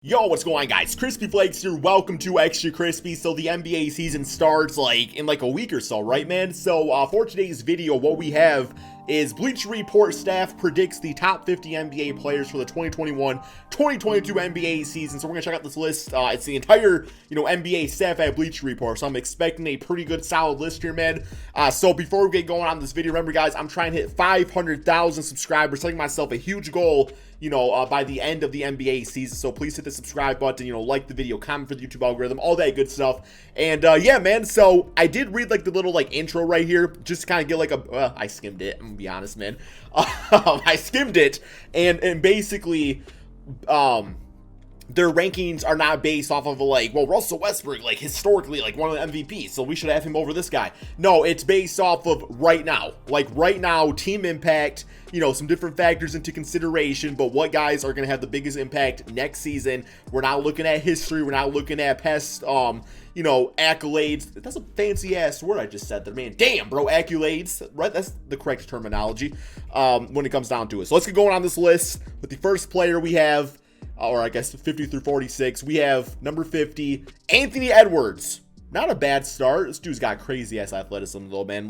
Yo, what's going on, guys? Crispy Flakes here. Welcome to Extra Crispy. So the NBA season starts in a week or so, right, man? So for today's video, what we have is Bleacher Report staff predicts the top 50 NBA players for the 2021-2022 NBA season. So we're gonna check out this list. It's the entire NBA staff at Bleacher Report. So I'm expecting a pretty good, solid list here, man. So before we get going on this video, remember, guys, I'm trying to hit 500,000 subscribers, setting myself a huge goal, by the end of the NBA season. So please hit the subscribe button, like the video, comment for the YouTube algorithm, all that good stuff. And yeah, man, so I did read the little intro right here, just to kind of get I skimmed it, I'm gonna be honest, man. I skimmed it, and basically, their rankings are not based off of Russell Westbrook, historically, one of the MVPs, so we should have him over this guy. No, it's based off of right now. Right now, team impact, some different factors into consideration, but what guys are going to have the biggest impact next season. We're not looking at history. We're not looking at past, accolades. That's a fancy-ass word I just said there, man. Damn, bro, accolades, right? That's the correct terminology when it comes down to it. So let's get going on this list with the first player we have, or I guess 50 through 46, we have number 50, Anthony Edwards. Not a bad start. This dude's got crazy-ass athleticism, though, man.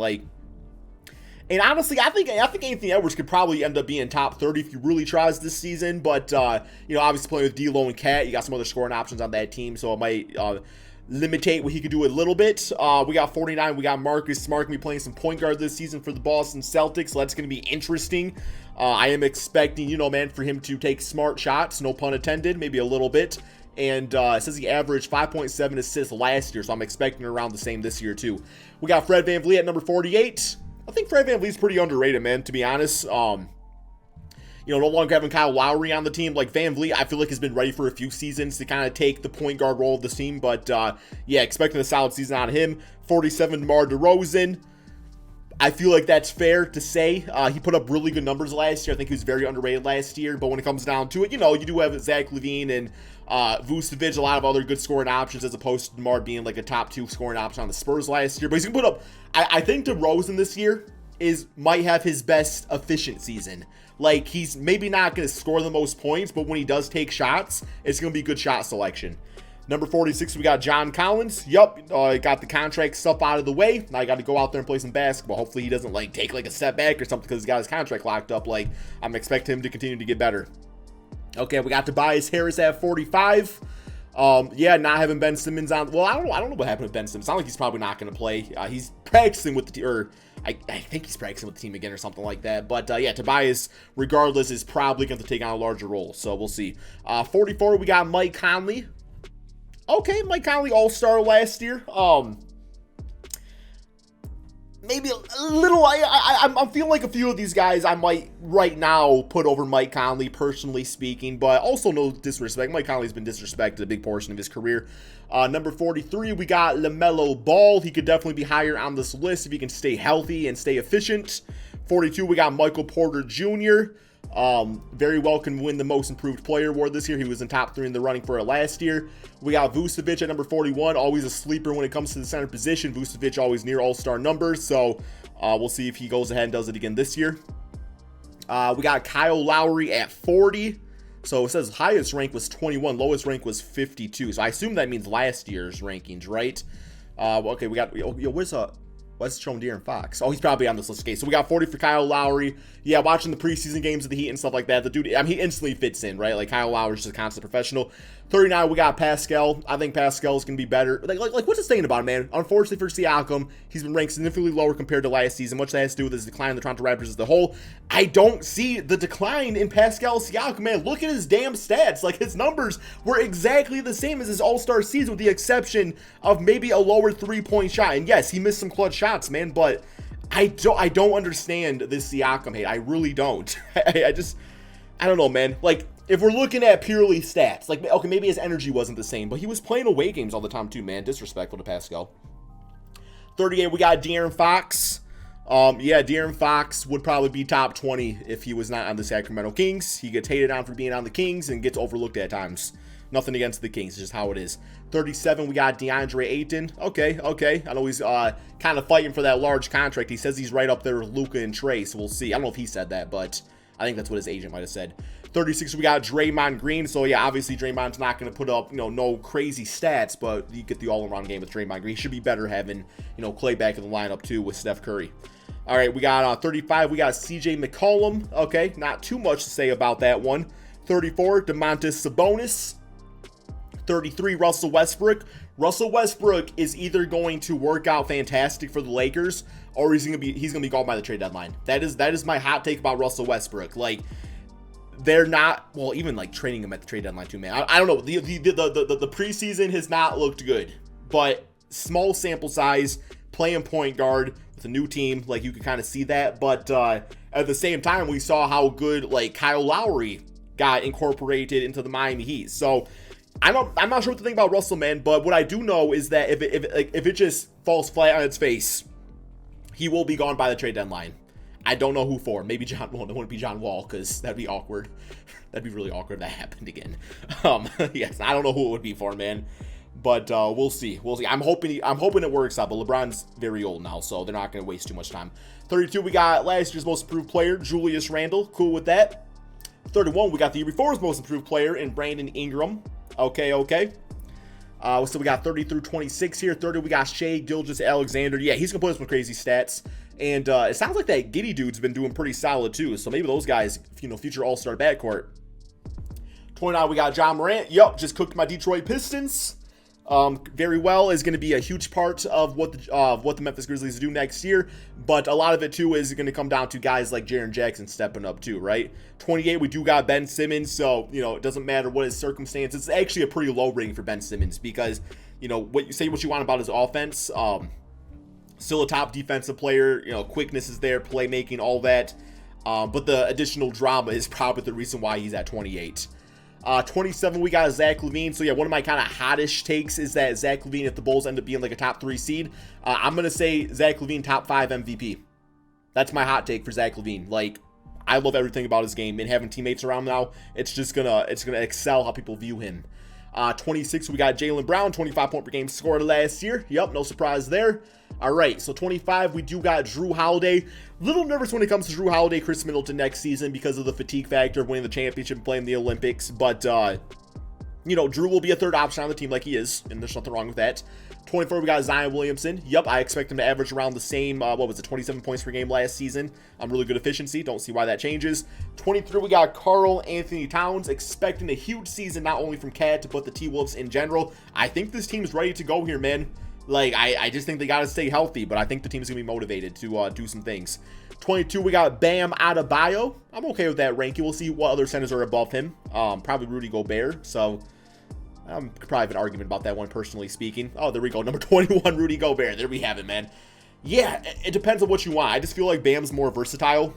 And honestly, I think Anthony Edwards could probably end up being top 30 if he really tries this season. But, obviously playing with D'Lo and Cat, you got some other scoring options on that team, so it might limitate what he could do a little bit. We got 49. We got Marcus Smart going to be playing some point guard this season for the Boston Celtics, so that's going to be interesting. I am expecting, for him to take smart shots, no pun intended, maybe a little bit. And it says he averaged 5.7 assists last year, so I'm expecting around the same this year, too. We got Fred VanVleet at number 48. I think Fred VanVleet's pretty underrated, man, to be honest. No longer having Kyle Lowry on the team. VanVleet, I feel like has been ready for a few seasons to kind of take the point guard role of the team. But, yeah, expecting a solid season out of him. 47, DeMar DeRozan. I feel like that's fair to say. He put up really good numbers last year. I think he was very underrated last year. But when it comes down to it, you do have Zach Levine and Vucevic, a lot of other good scoring options, as opposed to DeMar being a top 2 scoring option on the Spurs last year. But he's going to put up, I think DeRozan this year might have his best efficient season. He's maybe not going to score the most points, but when he does take shots, it's going to be good shot selection. Number 46, we got John Collins. Yup, got the contract stuff out of the way. Now I got to go out there and play some basketball. Hopefully he doesn't take a step back or something because he's got his contract locked up. I'm expecting him to continue to get better. Okay, we got Tobias Harris at 45. Yeah, not having Ben Simmons on. Well, I don't know what happened with Ben Simmons. It's not like he's probably not going to play. He's practicing with the team, or I think he's practicing with the team again or something like that. But yeah, Tobias, regardless, is probably going to take on a larger role. So we'll see. 44, we got Mike Conley. Okay, Mike Conley, all-star last year. Maybe a little. I'm feeling like a few of these guys I might right now put over Mike Conley, personally speaking, but also no disrespect. Mike Conley's been disrespected a big portion of his career. Number 43, we got Lamelo Ball. He could definitely be higher on this list if he can stay healthy and stay efficient. 42, we got Michael Porter Jr. Very well can win the most improved player award this year. He was in top 3 in the running for it last year. We got Vucevic at number 41, always a sleeper when it comes to the center position. Vucevic always near all-star numbers, so we'll see if he goes ahead and does it again this year. We got Kyle Lowry at 40. So it says highest rank was 21, lowest rank was 52. So I assume that means last year's rankings, right? Okay, we got, what's showing Darren Fox? Oh, he's probably on this list. Okay, so we got 40 for Kyle Lowry. Yeah, watching the preseason games of the Heat and stuff like that, the dude, he instantly fits in, right? Kyle Lowry's just a constant professional. 39, we got Pascal. I think Pascal's going to be better. What's it saying about him, man? Unfortunately for Siakam, he's been ranked significantly lower compared to last season. Much that has to do with his decline in the Toronto Raptors as a whole. I don't see the decline in Pascal Siakam, man. Look at his damn stats. His numbers were exactly the same as his all-star season, with the exception of maybe a lower three-point shot. And yes, he missed some clutch shots, man, but I don't understand this Siakam hate. I really don't. I don't know, man. If we're looking at purely stats, okay, maybe his energy wasn't the same, but he was playing away games all the time too, man. Disrespectful to Pascal. 38, we got Darren Fox. Yeah, Darren Fox would probably be top 20 if he was not on the Sacramento Kings. He gets hated on for being on the Kings and gets overlooked at times. Nothing against the Kings, it's just how it is. 37, we got Deandre Ayton. Okay. I know he's kind of fighting for that large contract. He says he's right up there with Luca and Trey, so we'll see. I don't know if he said that, but I think that's what his agent might have said. 36, we got Draymond Green. So, yeah, obviously Draymond's not going to put up, no crazy stats, but you get the all-around game with Draymond Green. He should be better having, Clay back in the lineup, too, with Steph Curry. All right, we got 35. We got CJ McCollum. Okay, not too much to say about that one. 34, Domantas Sabonis. 33, Russell Westbrook. Russell Westbrook is either going to work out fantastic for the Lakers, or he's gonna be gone by the trade deadline. That is my hot take about Russell Westbrook. Like, they're not, well, even like trading him at the trade deadline too, man. I don't know. The preseason has not looked good, but small sample size, playing point guard with a new team, like you can kind of see that. But at the same time, we saw how good like Kyle Lowry got incorporated into the Miami Heat. So I'm not sure what to think about Russell, man. But what I do know is that if it just falls flat on its face, he will be gone by the trade deadline. I don't know who for. Maybe John Wall. It wouldn't be John Wall, because that'd be awkward. That'd be really awkward if that happened again. Yes, I don't know who it would be for, man. But we'll see. We'll see. I'm hoping it works out. But LeBron's very old now, so they're not going to waste too much time. 32, we got last year's most improved player, Julius Randle. Cool with that. 31, we got the year before's most improved player in Brandon Ingram. Okay. So we got 30 through 26 here. 30, we got Shai Gilgeous-Alexander. Yeah, he's going to put us some crazy stats. And it sounds like that Giddey dude's been doing pretty solid too. So maybe those guys, future all-star backcourt. 29, we got John Morant. Yup, just cooked my Detroit Pistons. Very well, is going to be a huge part of what the Memphis Grizzlies do next year. But a lot of it too is going to come down to guys like Jaren Jackson stepping up too, right? 28, we do got Ben Simmons. So, it doesn't matter what his circumstances. It's actually a pretty low rating for Ben Simmons because, what you want about his offense. Still a top defensive player, quickness is there, playmaking, all that. But the additional drama is probably the reason why he's at 28. 27, we got Zach Levine. So, yeah, one of my kind of hottish takes is that Zach Levine, if the Bulls end up being like a top 3 seed, I'm going to say Zach Levine top 5 MVP. That's my hot take for Zach Levine. Like, I love everything about his game, and having teammates around now, it's gonna excel how people view him. 26, we got Jaylen Brown, 25 point per game scored last year. Yep, no surprise there. All right, so 25, we do got Jrue Holiday. Little nervous when it comes to Jrue Holiday, Chris Middleton next season because of the fatigue factor of winning the championship and playing the Olympics. But, Jrue will be a third option on the team like he is, and there's nothing wrong with that. 24, we got Zion Williamson. Yep, I expect him to average around the same, 27 points per game last season. Really good efficiency. Don't see why that changes. 23, we got Karl Anthony Towns, expecting a huge season, not only from Cat, but the T-Wolves in general. I think this team's ready to go here, man. Like, I just think they got to stay healthy, but I think the team's going to be motivated to do some things. 22, we got Bam Adebayo. I'm okay with that ranking. We'll see what other centers are above him. Probably Rudy Gobert, so I'm probably have an argument about that one, personally speaking. Oh, there we go. Number 21, Rudy Gobert. There we have it, man. Yeah, it depends on what you want. I just feel like Bam's more versatile.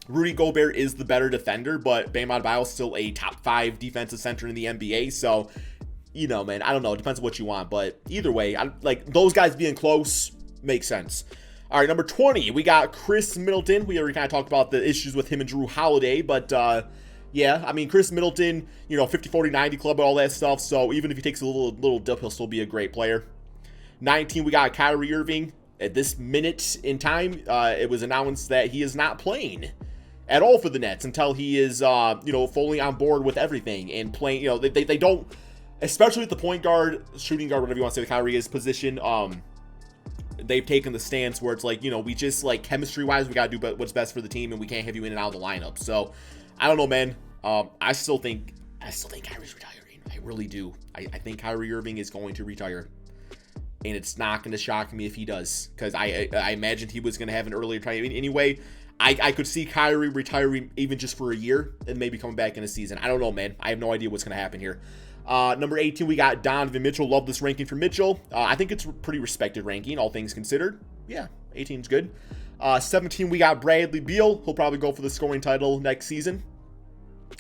Rudy Gobert is the better defender, but Bam Adebayo is still a top 5 defensive center in the NBA, so man, I don't know. It depends on what you want. But either way, like those guys being close makes sense. All right, number 20, we got Chris Middleton. We already kind of talked about the issues with him and Jrue Holiday. But, yeah, I mean, Chris Middleton, 50, 40, 90 club and all that stuff. So even if he takes a little dip, he'll still be a great player. 19, we got Kyrie Irving. At this minute in time, it was announced that he is not playing at all for the Nets until he is, fully on board with everything and playing. They don't... Especially with the point guard, shooting guard, whatever you want to say, the Kyrie is position, they've taken the stance where it's like, we just, like, chemistry-wise, we got to do what's best for the team, and we can't have you in and out of the lineup. So, I don't know, man. I still think Kyrie's retiring. I really do. I think Kyrie Irving is going to retire. And it's not going to shock me if he does, because I imagined he was going to have an early retirement anyway. I could see Kyrie retiring even just for a year and maybe coming back in a season. I don't know, man. I have no idea what's going to happen here. Number 18, we got Donovan Mitchell. Love this ranking for Mitchell. I think it's a pretty respected ranking, all things considered. Yeah, 18 is good. 17, we got Bradley Beal. He'll probably go for the scoring title next season.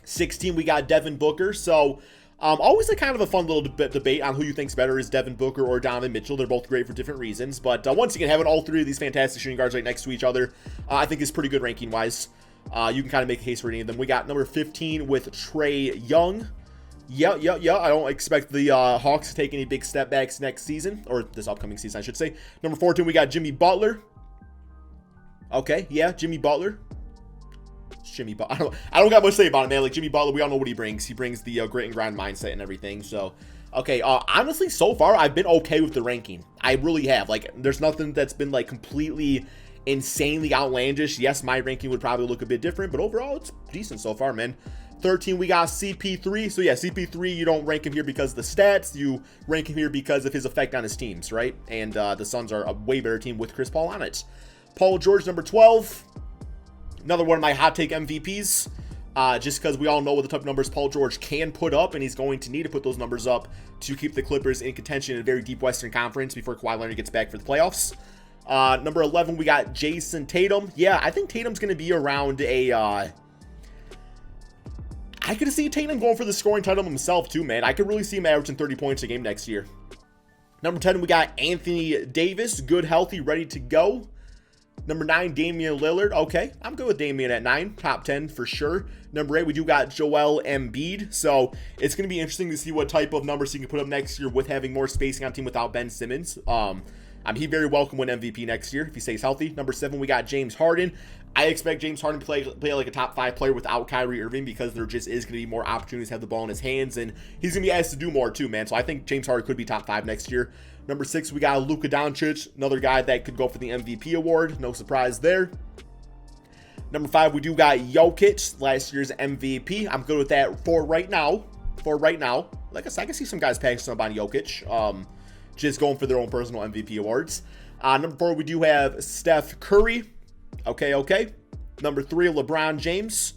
16, we got Devin Booker. So, always a kind of a fun little debate on who you think's better, is Devin Booker or Donovan Mitchell. They're both great for different reasons. But once again, having all three of these fantastic shooting guards right next to each other, I think is pretty good ranking-wise. You can kind of make a case for any of them. We got number 15 with Trae Young. Yeah. I don't expect the Hawks to take any big step backs next season, or this upcoming season, I should say. Number 14, we got Jimmy Butler. Okay, yeah, Jimmy Butler. Jimmy Butler. I don't got much to say about it, man. Like, Jimmy Butler, we all know what he brings. He brings the grit and grind mindset and everything. So, okay, honestly, so far, I've been okay with the ranking. I really have. Like, there's nothing that's been, like, completely insanely outlandish. Yes, my ranking would probably look a bit different, but overall, it's decent so far, man. 13, we got CP3. So, yeah, CP3, you don't rank him here because of the stats. You rank him here because of his effect on his teams, right? And the Suns are a way better team with Chris Paul on it. Paul George, number 12. Another one of my hot take MVPs. Just because we all know what the type of numbers Paul George can put up, and he's going to need to put those numbers up to keep the Clippers in contention in a very deep Western Conference before Kawhi Leonard gets back for the playoffs. Number 11, we got Jason Tatum. Yeah, I think Tatum's going to be around a... I could see Tatum going for the scoring title himself too, man. I could really see him averaging 30 points a game next year. Number 10, we got Anthony Davis. Good, healthy, ready to go. Number 9, Damian Lillard. Okay, I'm good with Damian at 9. Top 10 for sure. Number 8, we do got Joelle Embiid. So it's going to be interesting to see what type of numbers he can put up next year with having more spacing on team without Ben Simmons. He very well can win MVP next year if he stays healthy. Number 7, we got James Harden. I expect James Harden to play like a top 5 player without Kyrie Irving because there just is going to be more opportunities to have the ball in his hands, and he's going to be asked to do more too, man. So I think James Harden could be top 5 next year. Number 6, we got Luca Doncic, another guy that could go for the MVP award. No surprise there. Number 5, we do got Jokic, last year's MVP. I'm good with that for right now. Like I said, I can see some guys passing up on Jokic, just going for their own personal MVP awards. Number 4, we do have Steph Curry. Okay. Number 3, LeBron James.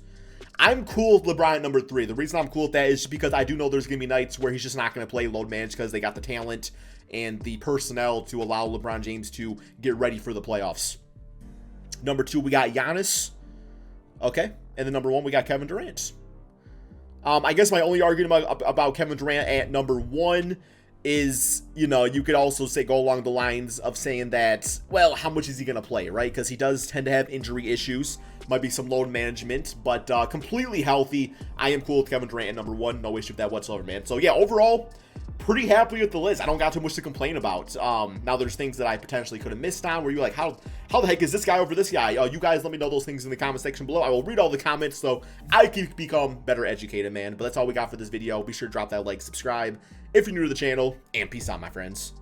I'm cool with LeBron at number 3. The reason I'm cool with that is just because I do know there's going to be nights where he's just not going to play load manage because they got the talent and the personnel to allow LeBron James to get ready for the playoffs. Number 2, we got Giannis. Okay. And then number 1, we got Kevin Durant. I guess my only argument about Kevin Durant at number 1 is, you could also go along the lines of saying that, well, how much is he going to play, right? Because he does tend to have injury issues. Might be some load management, but completely healthy. I am cool with Kevin Durant at number 1. No issue with that whatsoever, man. So, yeah, overall, pretty happy with the list. I don't got too much to complain about. Now, there's things that I potentially could have missed on where you're like, how the heck is this guy over this guy? You guys let me know those things in the comment section below. I will read all the comments so I can become better educated, man. But that's all we got for this video. Be sure to drop that like, subscribe if you're new to the channel, and peace out, my friends.